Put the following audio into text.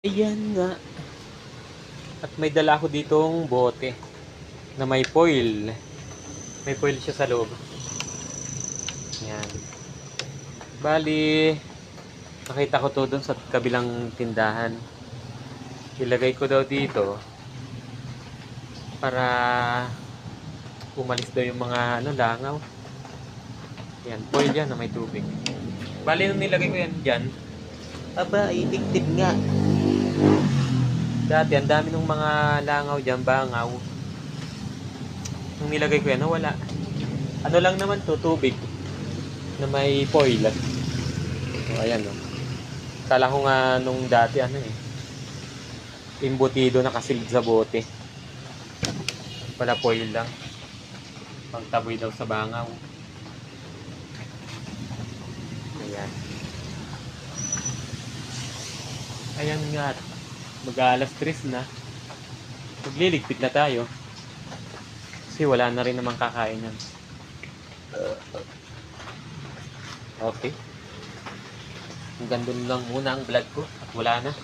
Ayan nga. At may dala ako ditong bote na may foil. May foil siya sa loob. Ayan. Bali, nakita ko to dun sa kabilang tindahan. Ilagay ko daw dito para umalis daw yung mga langaw. Ayan, foil yan na may tubig. Bali, nung nilagay ko yan dyan, aba, itigtib nga. Dati, ang dami ng mga langaw dyan, bangaw. Nung nilagay ko yan, nawala. Ano lang naman to, tubig na may foil. So, ayan o. Kala ko nga nung dati, imbutido nakasilid sa bote. Pala foil lang. Pangtaboy daw sa bangaw. Ayan. Ayan nga. Mag-alas 3 na. Magliligpit na tayo. Kasi wala na rin namang kakain yan. Okay. Hanggang doon lang muna ang vlog ko. At wala na.